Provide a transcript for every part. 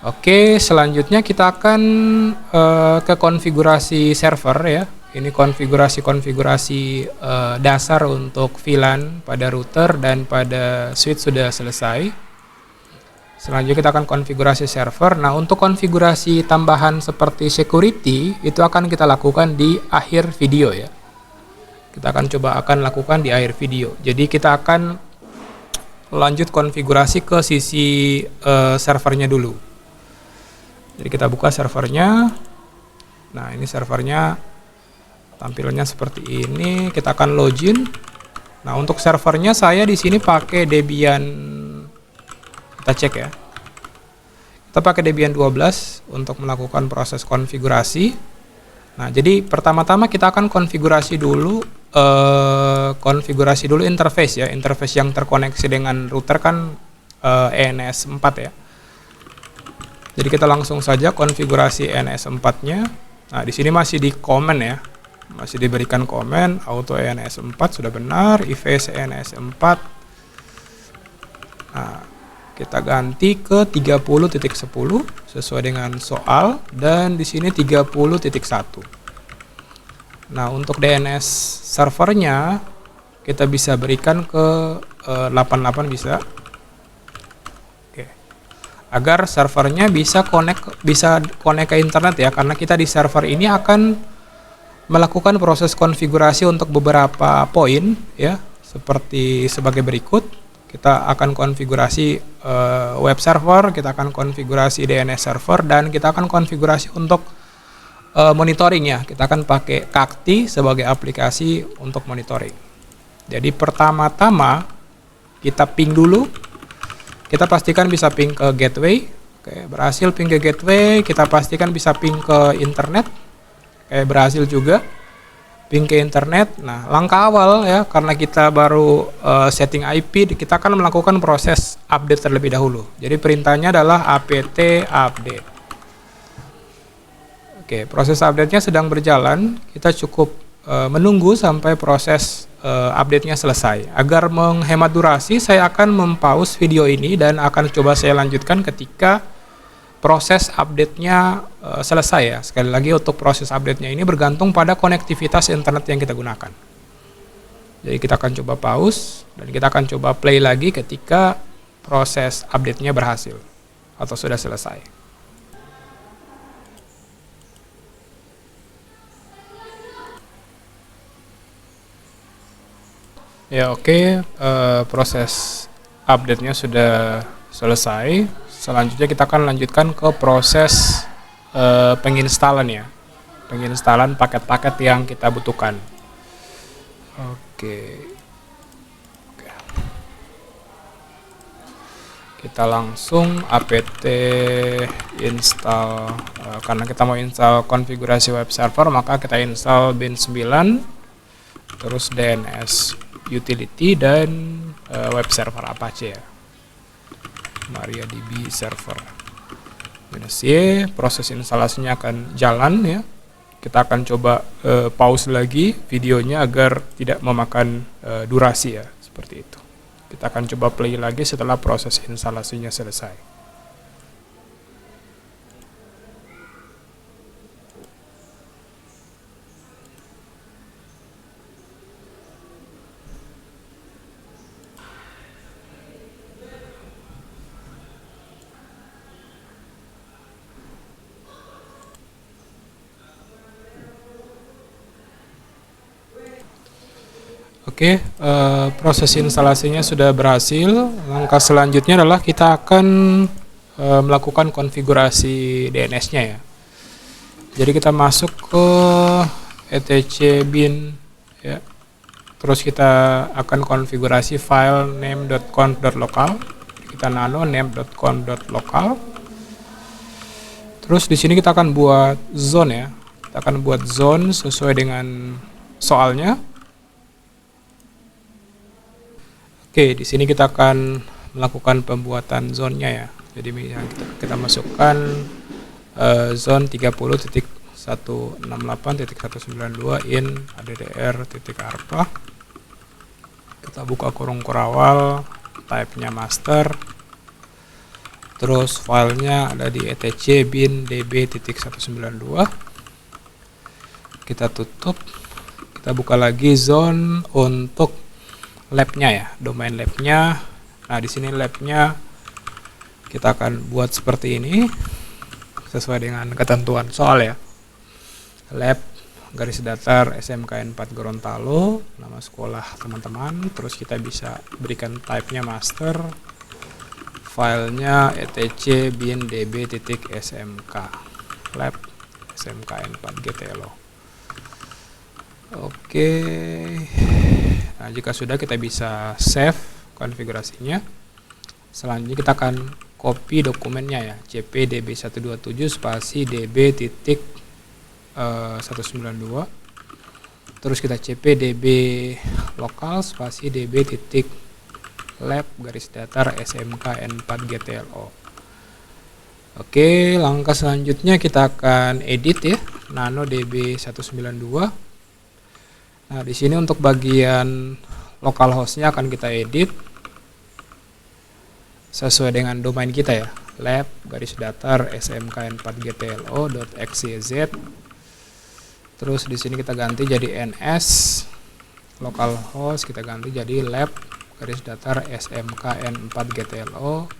Oke, selanjutnya kita akan ke konfigurasi server ya. Ini konfigurasi dasar untuk VLAN pada router dan pada switch sudah selesai. Selanjutnya kita akan konfigurasi server. Nah, untuk konfigurasi tambahan seperti security itu akan kita lakukan di akhir video ya. Kita akan lakukan di akhir video. Jadi kita akan lanjut konfigurasi ke sisi servernya dulu. Jadi kita buka servernya. Nah, ini servernya tampilannya seperti ini. Kita akan login. Nah, untuk servernya saya di sini pakai Debian. Kita cek ya. Kita pakai Debian 12 untuk melakukan proses konfigurasi. Nah, jadi pertama-tama kita akan konfigurasi dulu interface ya. Interface yang terkoneksi dengan router kan ENS 4 ya. Jadi kita langsung saja konfigurasi ENS4-nya. Nah, di sini masih di komen ya. Masih diberikan komen auto ENS4 sudah benar, IVC ENS4. Nah, kita ganti ke 30.10 sesuai dengan soal dan di sini 30.1. Nah, untuk DNS servernya kita bisa berikan ke 88 bisa. Agar servernya bisa connect ke internet ya, karena kita di server ini akan melakukan proses konfigurasi untuk beberapa poin ya, seperti sebagai berikut. Kita akan konfigurasi web server, kita akan konfigurasi DNS server, dan kita akan konfigurasi untuk monitoring ya. Kita akan pakai Kakti sebagai aplikasi untuk monitoring. Jadi pertama-tama kita ping dulu. Kita pastikan bisa ping ke gateway. Oke, berhasil ping ke gateway. Kita pastikan bisa ping ke internet. Oke, berhasil juga ping ke internet. Nah, langkah awal ya, karena kita baru setting IP, kita akan melakukan proses update terlebih dahulu. Jadi perintahnya adalah apt update. Oke, proses update-nya sedang berjalan. Kita cukup menunggu sampai proses update-nya selesai. Agar menghemat durasi, saya akan mempause video ini dan akan coba saya lanjutkan ketika proses update-nya selesai ya. Sekali lagi, untuk proses update-nya ini bergantung pada konektivitas internet yang kita gunakan. Jadi kita akan coba pause dan kita akan coba play lagi ketika proses update-nya berhasil atau sudah selesai. Ya, oke, proses update-nya sudah selesai. Selanjutnya kita akan lanjutkan ke proses penginstalan ya. Penginstalan paket-paket yang kita butuhkan. Oke. Kita langsung apt install, karena kita mau install konfigurasi web server, maka kita install bin 9, terus DNS utility dan web server Apache ya, MariaDB server -y. Proses instalasinya akan jalan ya. Kita akan coba pause lagi videonya agar tidak memakan durasi ya, seperti itu. Kita akan coba play lagi setelah proses instalasinya selesai. Oke, proses instalasinya sudah berhasil. Langkah selanjutnya adalah kita akan melakukan konfigurasi DNS-nya ya. Jadi kita masuk ke etc bin ya. Terus kita akan konfigurasi file name.conf.local. Kita nano name.conf.local. Terus di sini kita akan buat zone ya. Kita akan buat zone sesuai dengan soalnya. Oke, di sini kita akan melakukan pembuatan zone-nya ya. Jadi kita masukkan zone 30.168.192 in addr.arpa. Kita buka kurung kurawal, type-nya master. Terus filenya ada di etc bin db.192. Kita tutup. Kita buka lagi zone untuk labnya ya, domain labnya. Nah, di sini labnya kita akan buat seperti ini sesuai dengan ketentuan soal ya. Lab garis datar SMKN 4 Gorontalo, nama sekolah teman-teman. Terus kita bisa berikan type-nya master, filenya etc bin db.smk lab SMKN 4 GTLO. Oke. Nah, jika sudah, kita bisa save konfigurasinya. Selanjutnya kita akan copy dokumennya ya, cp db127 spasi db.192. Terus kita cp db lokal spasi db.lab garis datar SMKN 4 GTLO. Oke, langkah selanjutnya kita akan edit ya, nano db192. Nah, di sini untuk bagian localhost-nya akan kita edit sesuai dengan domain kita ya, lab garis datar smkn 4 gtlo.xyz. Terus di sini kita ganti jadi ns, localhost kita ganti jadi lab garis datar smkn 4 gtlo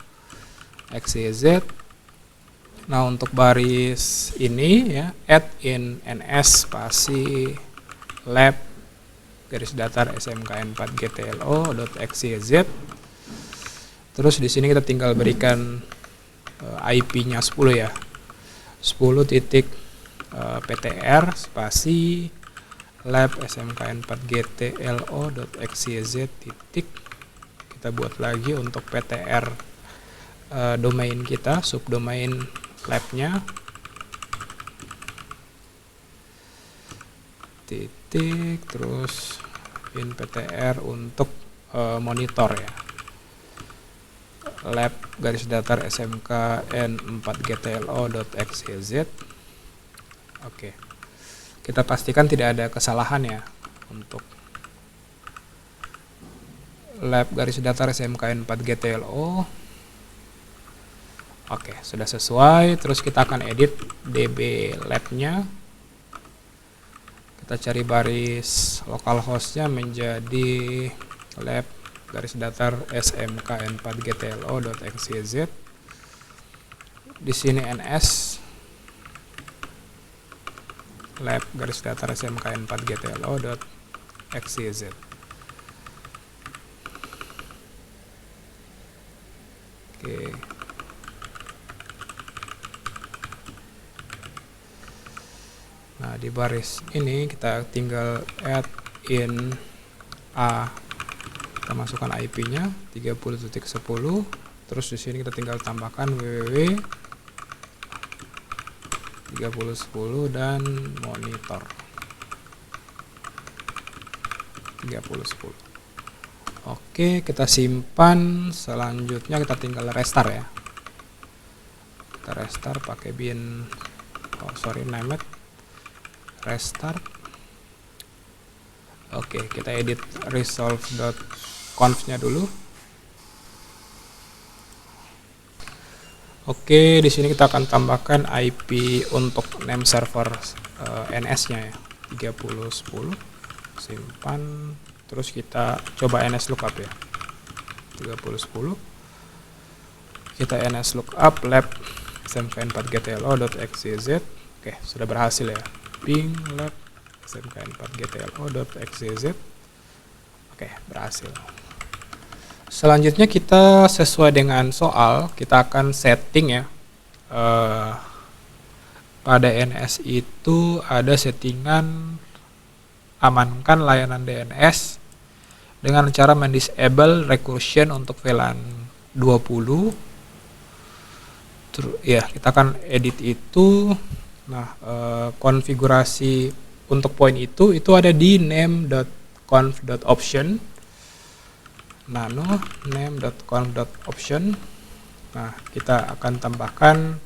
xyz. Nah, untuk baris ini ya, add in ns spasi lab garis datar smkn 4 gtlo.xyz. Terus di sini kita tinggal berikan IP-nya 10 ya, 10.ptr spasi lab smkn 4 gtlo.xyz titik. Kita buat lagi untuk ptr domain kita, subdomain labnya titik, terus in ptr untuk monitor ya, lab garis datar smkn 4 gtlo.xyz. Oke, kita pastikan tidak ada kesalahan ya untuk lab garis datar smkn 4 gtlo. Oke, sudah sesuai. Terus kita akan edit db labnya. Kita cari baris localhost-nya menjadi lab garis datar smkn 4 gtlo.xyz. Di sini ns lab garis datar smkn 4 gtlo.xyz. Oke. Nah, di baris ini kita tinggal add in a, kita masukkan IP-nya 30.10. Terus di sini kita tinggal tambahkan www 3010 dan monitor 3010. Oke, kita simpan. Selanjutnya kita tinggal restart ya. Kita restart pakai bin name it restart. Oke, kita edit resolve.conf-nya dulu. Oke, di sini kita akan tambahkan IP untuk name server NS-nya ya, 3010. Simpan. Terus kita coba ns lookup ya, 3010. Kita ns lookup lab smkn 4 gtlo.xyz. Oke, sudah berhasil ya. Ping lab smkn 4 gtlo.xyz. Oke, berhasil. Selanjutnya kita sesuai dengan soal, kita akan setting ya. Pada NS itu ada settingan amankan layanan DNS dengan cara mendisable recursion untuk VLAN 20. Ya, kita akan edit itu. Nah, konfigurasi untuk poin itu ada di name.conf.option, nano name.conf.option. Nah, kita akan tambahkan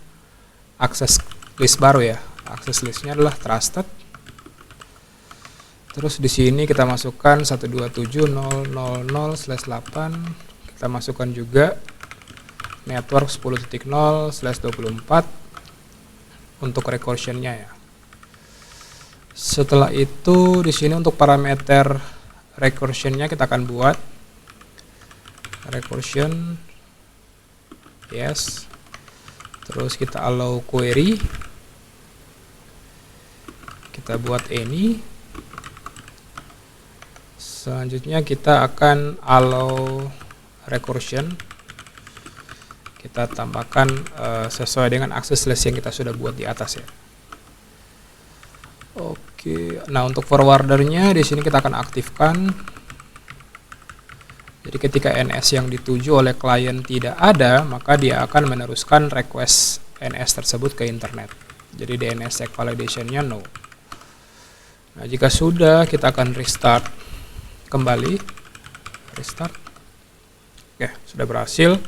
akses list baru ya. Akses listnya adalah trusted. Terus di sini kita masukkan 127.0.0./8. Kita masukkan juga network 10.0/24 untuk recursion-nya ya. Setelah itu di sini untuk parameter recursion-nya kita akan buat recursion yes. Terus kita allow query, kita buat any. Selanjutnya kita akan allow recursion, kita tambahkan sesuai dengan akses list yang kita sudah buat di atas ya. Oke, nah untuk forwardernya di sini kita akan aktifkan. Jadi ketika NS yang dituju oleh klien tidak ada, maka dia akan meneruskan request NS tersebut ke internet. Jadi DNS sec validation-nya no. Nah, jika sudah, kita akan restart kembali. Restart. Oke, sudah berhasil.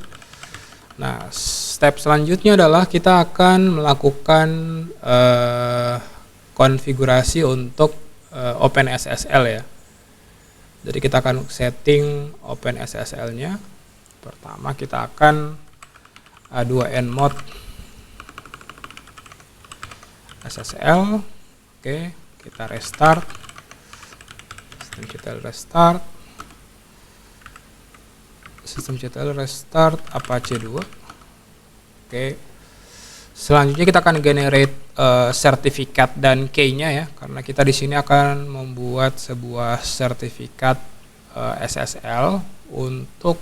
Nah, step selanjutnya adalah kita akan melakukan konfigurasi untuk OpenSSL ya. Jadi kita akan setting OpenSSL-nya. Pertama kita akan A2N mode SSL. Oke, kita restart. Sistem CTL restart Apache 2. Oke. Selanjutnya kita akan generate sertifikat dan key-nya ya, karena kita di sini akan membuat sebuah sertifikat SSL untuk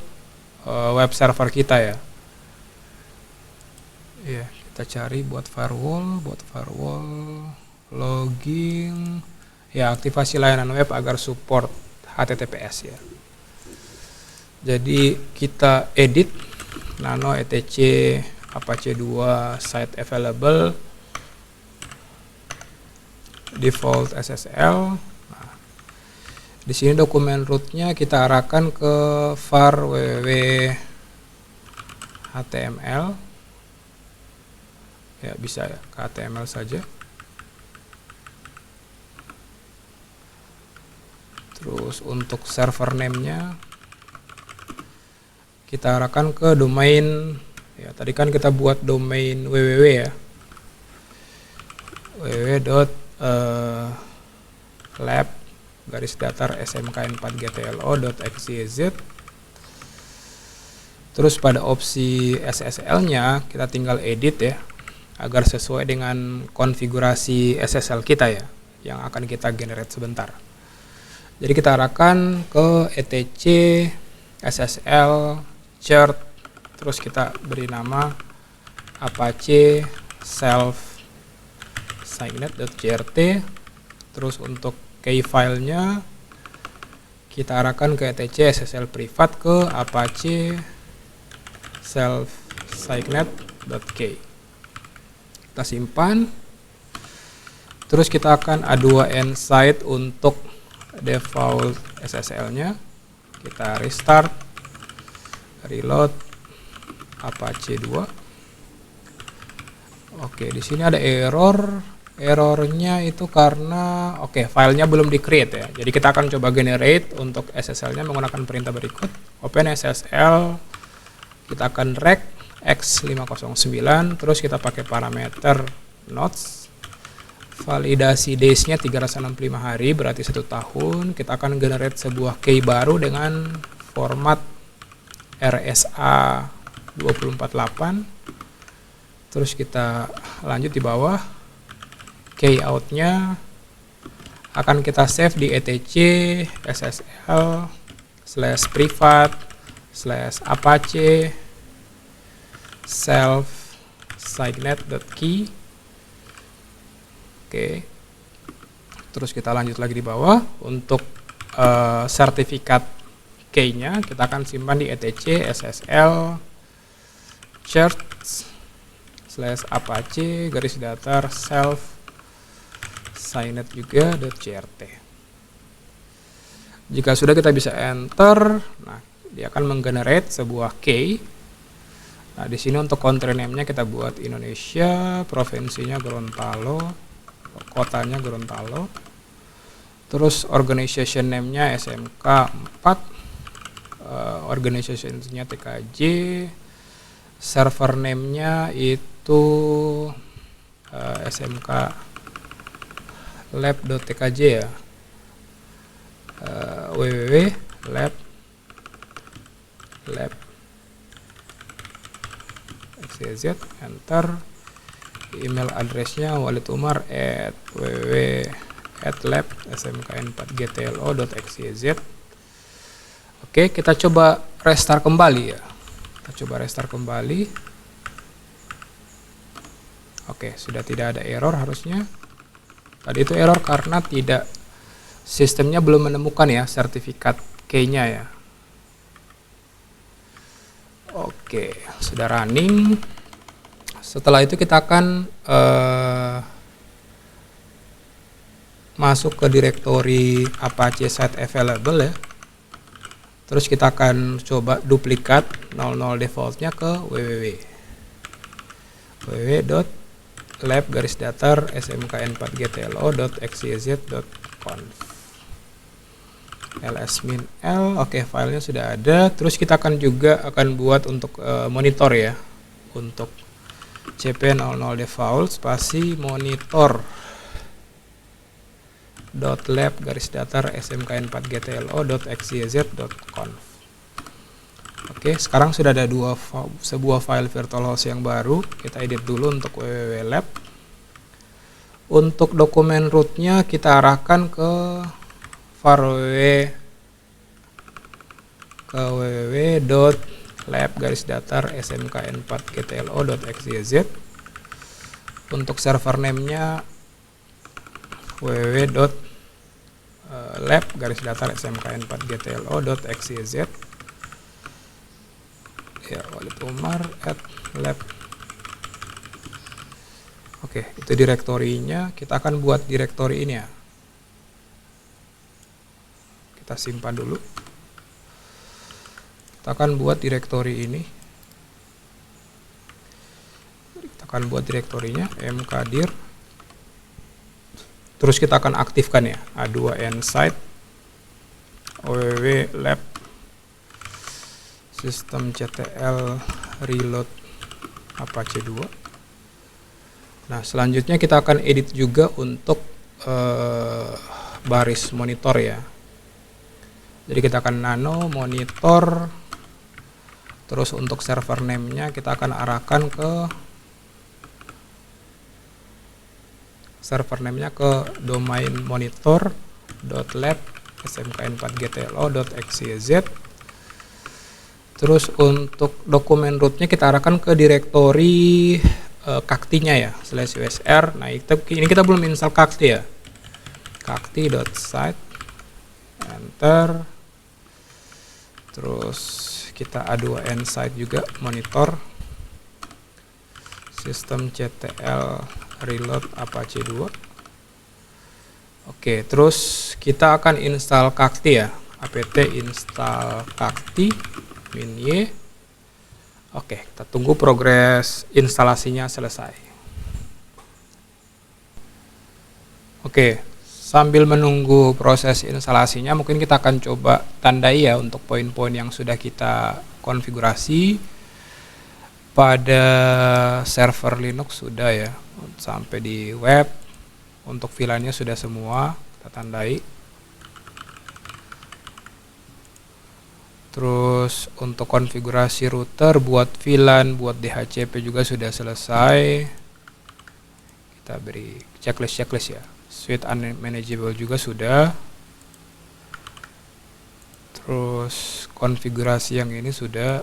web server kita ya. Ya, kita cari buat firewall login ya, aktivasi layanan web agar support HTTPS ya. Jadi kita edit nano etc Apache 2 site available default SSL. Nah, di sini dokumen rootnya kita arahkan ke var www HTML. Ya, bisa ya, ke HTML saja. Terus untuk server name-nya kita arahkan ke domain ya, tadi kan kita buat domain www ya, www.lab_smk4gtlo.xyz. Terus pada opsi SSL-nya kita tinggal edit ya, agar sesuai dengan konfigurasi SSL kita ya, yang akan kita generate sebentar. Jadi kita arahkan ke etc SSL chart, terus kita beri nama Apache self signet.jrt. Terus untuk key filenya kita arahkan ke etc SSL privat ke Apache self signet.key. Kita simpan. Terus kita akan A2N site untuk default SSL-nya. Kita restart, reload Apache 2. Oke, di sini ada error. Errornya itu karena filenya belum di-create ya. Jadi kita akan coba generate untuk SSL-nya menggunakan perintah berikut. OpenSSL, kita akan rec x509, terus kita pakai parameter nodes. Validasi days-nya 365 hari, berarti 1 tahun. Kita akan generate sebuah key baru dengan format RSA 248. Terus kita lanjut di bawah. Key out-nya akan kita save di etc ssl /privat/apache self signet.key. Oke. Terus kita lanjut lagi di bawah. Untuk sertifikat key-nya kita akan simpan di etc ssl church/apache self signet juga .jrt. Jika sudah, kita bisa enter. Nah, dia akan menggenerate sebuah key. Nah, di sini untuk country name-nya kita buat Indonesia, provinsinya Gorontalo, kotanya Gorontalo. Terus organization name-nya SMK 4, organization-nya TKJ, server name-nya itu smk lab.tkj ya, www.lab xyz, enter. Email addressnya www.lab.smkn4gtlo.xyz. Oke, kita coba restart kembali ya. Kita coba restart kembali. Oke, sudah tidak ada error harusnya. Tadi itu error karena sistemnya belum menemukan ya sertifikat key-nya ya. Oke, sudah running. Setelah itu kita akan masuk ke directory Apache site available ya. Terus kita akan coba duplikat 00 defaultnya ke www.lab-smkn4gtlo.xyz.conf ls-l. Oke, filenya sudah ada. Terus kita akan buat untuk monitor ya, untuk cp00 default spasi monitor .lab-smkn4gtlo.xyz.conf. Oke, sekarang sudah ada sebuah file virtualhost yang baru. Kita edit dulu untuk www.lab. Untuk dokumen rootnya kita arahkan ke www.lab-smkn4gtlo.xyz. Untuk server name-nya www.lab-smkn4gtlo.xyz. Ya, walidumar@lab. Oke, itu direktorinya. Kita akan buat direktori ini ya. Kita simpan dulu. Kita akan buat direktori ini. Kita akan buat direktorinya mkdir. Terus kita akan aktifkan ya A2N site www.lab systemctl reload apache 2. Nah, selanjutnya kita akan edit juga untuk baris monitor ya. Jadi kita akan nano monitor. Terus untuk server name-nya kita akan arahkan ke domain monitor.lab-smkn4gtlo.xyz. Terus untuk dokumen rootnya kita arahkan ke direktori kaktinya ya, /usr. Nah, ini kita belum install kakti ya. kakti.site, enter. Terus kita A2N site juga monitor systemctl reload apache 2. Oke, terus kita akan install kakti ya, apt install kakti -y. Oke, kita tunggu progres instalasinya selesai. Oke, sambil menunggu proses instalasinya, mungkin kita akan coba tandai ya untuk poin-poin yang sudah kita konfigurasi pada server Linux sudah ya, sampai di web. Untuk VLAN-nya sudah semua kita tandai. Terus untuk konfigurasi router buat VLAN, buat DHCP juga sudah selesai. Kita beri checklist ya. Suite unmanageable juga sudah. Terus konfigurasi yang ini sudah.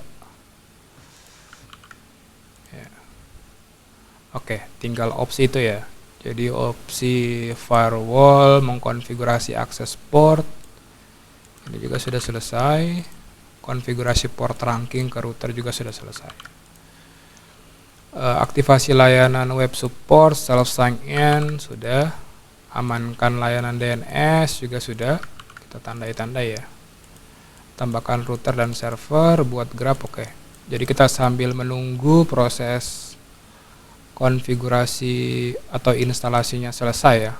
Ya. Oke, tinggal opsi itu ya. Jadi opsi firewall, mengkonfigurasi akses port, ini juga sudah selesai. Konfigurasi port trunking ke router juga sudah selesai. Aktivasi layanan web support, self sign in sudah. Amankan layanan DNS juga sudah. Kita tandai-tandai ya. Tambahkan router dan server, buat grab, oke. Jadi kita sambil menunggu proses konfigurasi atau instalasinya selesai ya.